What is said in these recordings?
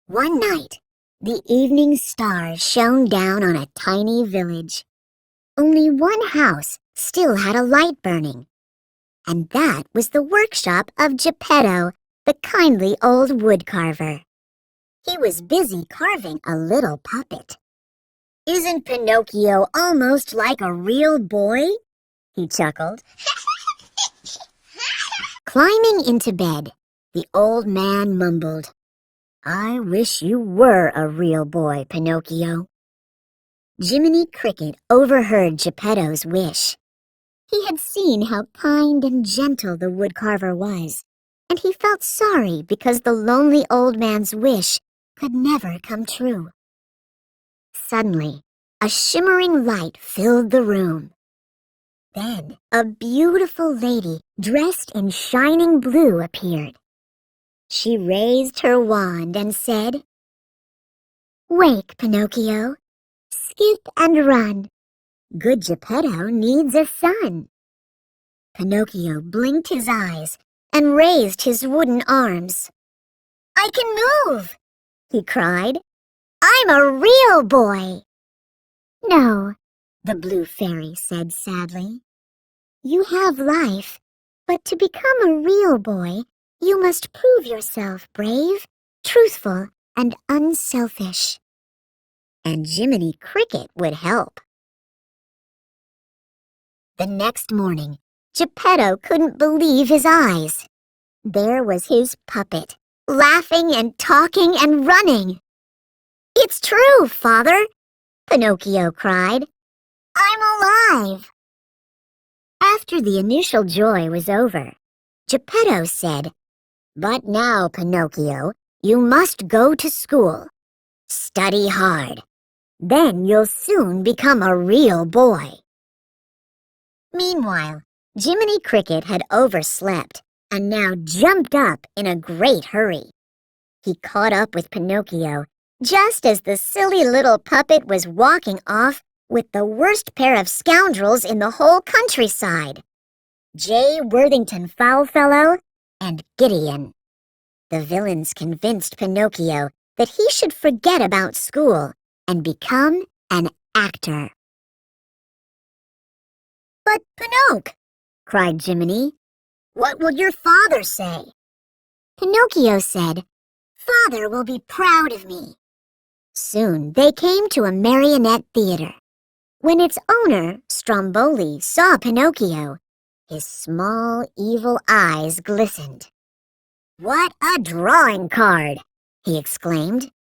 One night, the evening stars shone down on a tiny village. Only one house still had a light burning, and that was the workshop of Geppetto, the kindly old woodcarver. He was busy carving a little puppet. "Isn't Pinocchio almost like a real boy?" he chuckled. Climbing into bed, the old man mumbled, "I wish you were a real boy, Pinocchio." Jiminy Cricket overheard Geppetto's wish. He had seen how kind and gentle the woodcarver was, and he felt sorry because the lonely old man's wish could never come true. Suddenly, a shimmering light filled the room. Then, a beautiful lady dressed in shining blue appeared. She raised her wand and said, "Wake, Pinocchio. Skip and run. Good Geppetto needs a son." Pinocchio blinked his eyes and raised his wooden arms. "I can move!" he cried. "I'm a real boy!" "No," the blue fairy said sadly. "You have life, but to become a real boy, you must prove yourself brave, truthful, and unselfish." And Jiminy Cricket would help. The next morning, Geppetto couldn't believe his eyes. There was his puppet, laughing and talking and running. "It's true, Father!" Pinocchio cried. "I'm alive!" After the initial joy was over, Geppetto said, "But now, Pinocchio, you must go to school. Study hard. Then you'll soon become a real boy." Meanwhile, Jiminy Cricket had overslept and now jumped up in a great hurry. He caught up with Pinocchio just as the silly little puppet was walking off with the worst pair of scoundrels in the whole countryside, J. Worthington Foulfellow and Gideon. The villains convinced Pinocchio that he should forget about school and become an actor. "But, Pinocchio," cried Jiminy, "what will your father say?" Pinocchio said, "Father will be proud of me." Soon they came to a marionette theater. When its owner, Stromboli, saw Pinocchio, his small, evil eyes glistened. "What a drawing card!" he exclaimed.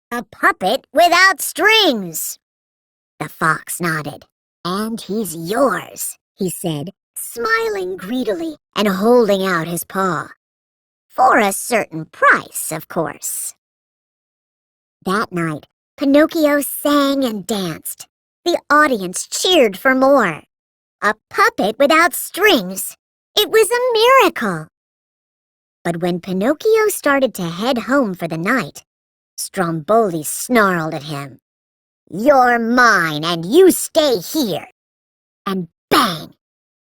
"A puppet without strings!" The fox nodded. "And he's yours," he said, smiling greedily and holding out his paw. "For a certain price, of course." That night, Pinocchio sang and danced. The audience cheered for more. A puppet without strings! It was a miracle! But when Pinocchio started to head home for the night, Stromboli snarled at him. "You're mine, and you stay here!" And bang!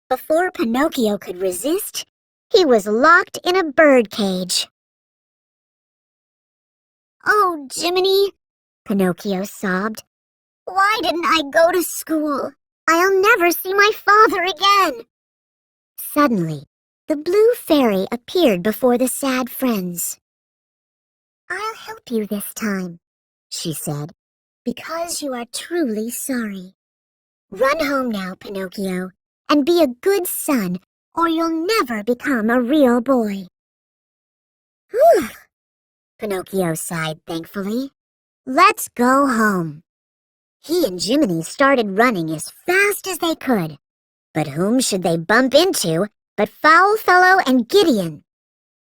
Before Pinocchio could resist, he was locked in a birdcage. "Oh, Jiminy," Pinocchio sobbed. "Why didn't I go to school? I'll never see my father again." Suddenly, the blue fairy appeared before the sad friends. "I'll help you this time," she said, "because you are truly sorry. Run home now, Pinocchio, and be a good son, or you'll never become a real boy." "Whew!" Pinocchio sighed thankfully. "Let's go home." He and Jiminy started running as fast as they could. But whom should they bump into but Foulfellow and Gideon?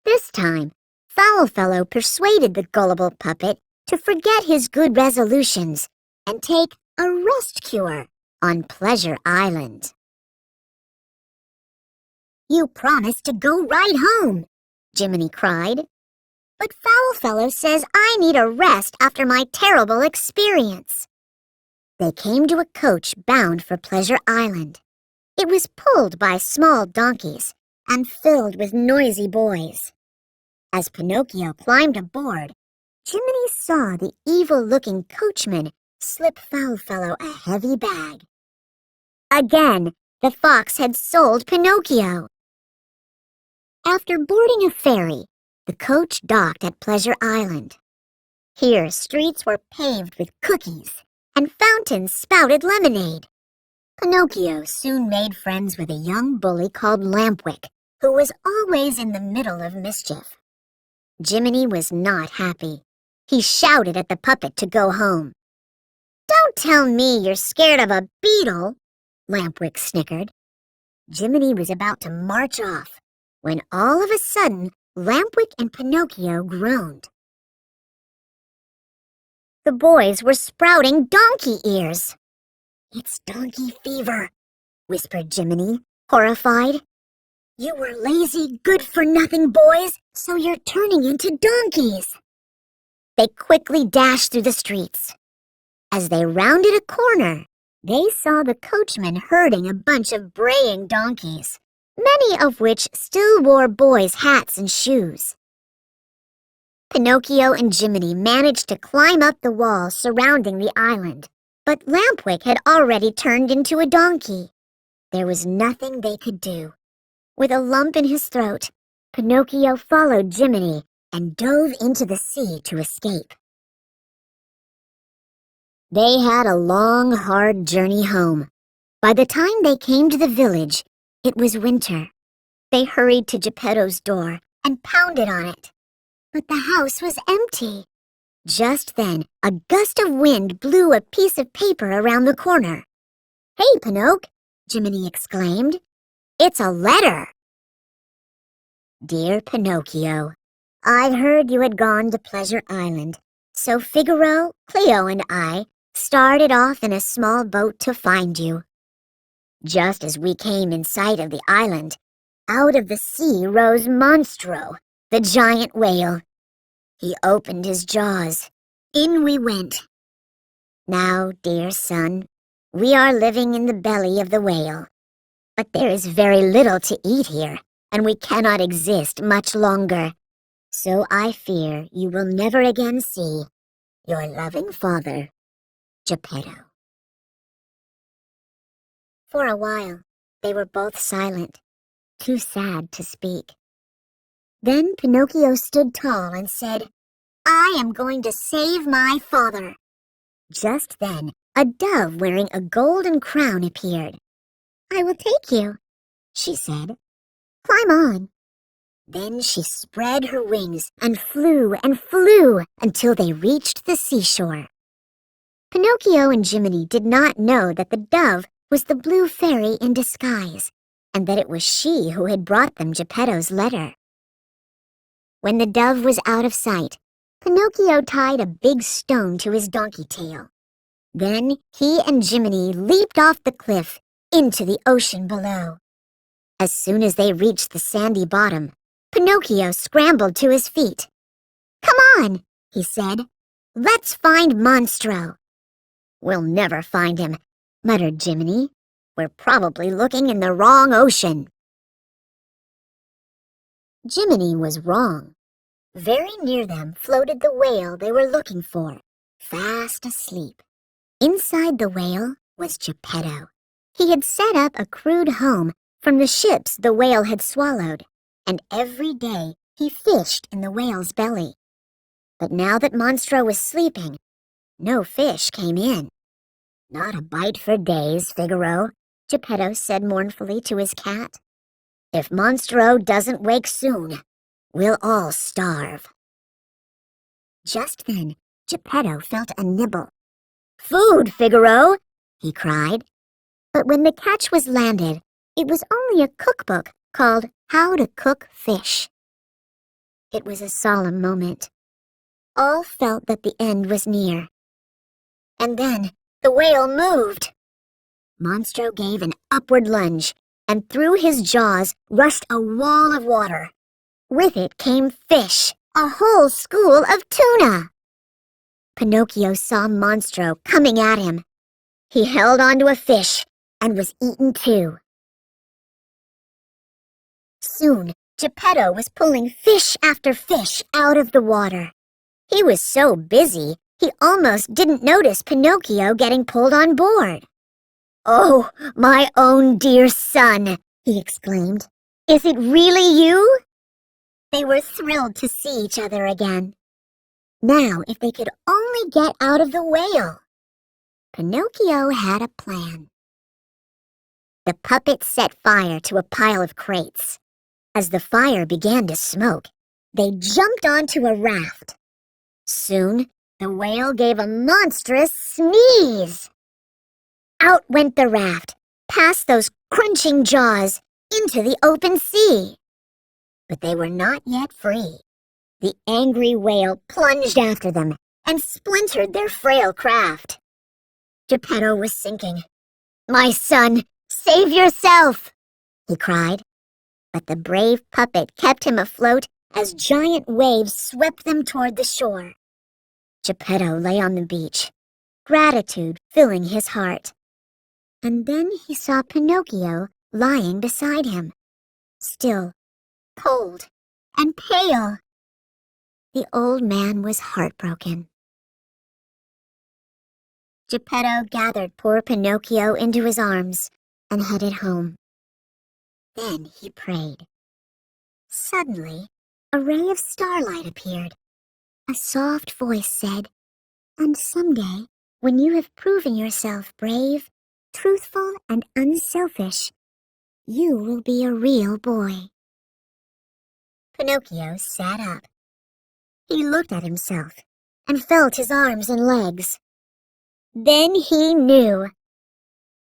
This time, Foulfellow persuaded the gullible puppet to forget his good resolutions and take a rest cure on Pleasure Island. "You promised to go right home," Jiminy cried. "But Foulfellow says I need a rest after my terrible experience." They came to a coach bound for Pleasure Island. It was pulled by small donkeys and filled with noisy boys. As Pinocchio climbed aboard, Jiminy saw the evil-looking coachman slip Foulfellow a heavy bag. Again, the fox had sold Pinocchio. After boarding a ferry, the coach docked at Pleasure Island. Here, streets were paved with cookies, and fountains spouted lemonade. Pinocchio soon made friends with a young bully called Lampwick, who was always in the middle of mischief. Jiminy was not happy. He shouted at the puppet to go home. "Don't tell me you're scared of a beetle," Lampwick snickered. Jiminy was about to march off, when all of a sudden Lampwick and Pinocchio groaned. The boys were sprouting donkey ears. "It's donkey fever," whispered Jiminy, horrified. "You were lazy, good-for-nothing boys, so you're turning into donkeys." They quickly dashed through the streets. As they rounded a corner, they saw the coachman herding a bunch of braying donkeys, many of which still wore boys' hats and shoes. Pinocchio and Jiminy managed to climb up the wall surrounding the island, but Lampwick had already turned into a donkey. There was nothing they could do. With a lump in his throat, Pinocchio followed Jiminy and dove into the sea to escape. They had a long, hard journey home. By the time they came to the village, it was winter. They hurried to Geppetto's door and pounded on it. But the house was empty. Just then, a gust of wind blew a piece of paper around the corner. "Hey, Pinocchio," Jiminy exclaimed. "It's a letter." "Dear Pinocchio, I heard you had gone to Pleasure Island, so Figaro, Cleo, and I started off in a small boat to find you. Just as we came in sight of the island, out of the sea rose Monstro, the giant whale. He opened his jaws. In we went. Now, dear son, we are living in the belly of the whale. But there is very little to eat here, and we cannot exist much longer. So I fear you will never again see your loving father, Geppetto." For a while, they were both silent, too sad to speak. Then Pinocchio stood tall and said, "I am going to save my father." Just then, a dove wearing a golden crown appeared. "I will take you," she said. "Climb on." Then she spread her wings and flew until they reached the seashore. Pinocchio and Jiminy did not know that the dove was the blue fairy in disguise, and that it was she who had brought them Geppetto's letter. When the dove was out of sight, Pinocchio tied a big stone to his donkey tail. Then he and Jiminy leaped off the cliff into the ocean below. As soon as they reached the sandy bottom, Pinocchio scrambled to his feet. "Come on," he said. "Let's find Monstro." "We'll never find him," muttered Jiminy. "We're probably looking in the wrong ocean." Jiminy was wrong. Very near them floated the whale they were looking for, fast asleep. Inside the whale was Geppetto. He had set up a crude home from the ships the whale had swallowed, and every day he fished in the whale's belly. But now that Monstro was sleeping, no fish came in. "Not a bite for days, Figaro," Geppetto said mournfully to his cat. "If Monstro doesn't wake soon, we'll all starve." Just then, Geppetto felt a nibble. "Food, Figaro!" he cried. But when the catch was landed, it was only a cookbook called How to Cook Fish. It was a solemn moment. All felt that the end was near. And then the whale moved. Monstro gave an upward lunge, and through his jaws rushed a wall of water. With it came fish, a whole school of tuna. Pinocchio saw Monstro coming at him. He held onto a fish and was eaten too. Soon, Geppetto was pulling fish after fish out of the water. He was so busy, he almost didn't notice Pinocchio getting pulled on board. "Oh, my own dear son," he exclaimed. "Is it really you?" They were thrilled to see each other again. Now, if they could only get out of the whale. Pinocchio had a plan. The puppet set fire to a pile of crates. As the fire began to smoke, they jumped onto a raft. Soon, the whale gave a monstrous sneeze. Out went the raft, past those crunching jaws, into the open sea. But they were not yet free. The angry whale plunged after them and splintered their frail craft. Geppetto was sinking. "My son, save yourself!" he cried. But the brave puppet kept him afloat as giant waves swept them toward the shore. Geppetto lay on the beach, gratitude filling his heart. And then he saw Pinocchio lying beside him, still, cold, and pale. The old man was heartbroken. Geppetto gathered poor Pinocchio into his arms and headed home. Then he prayed. Suddenly, a ray of starlight appeared. A soft voice said, "And someday, when you have proven yourself brave, truthful, and unselfish, you will be a real boy." Pinocchio sat up. He looked at himself and felt his arms and legs. Then he knew.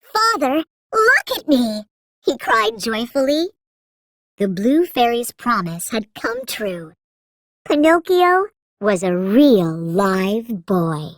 "Father, look at me!" he cried joyfully. The Blue Fairy's promise had come true. Pinocchio was a real live boy.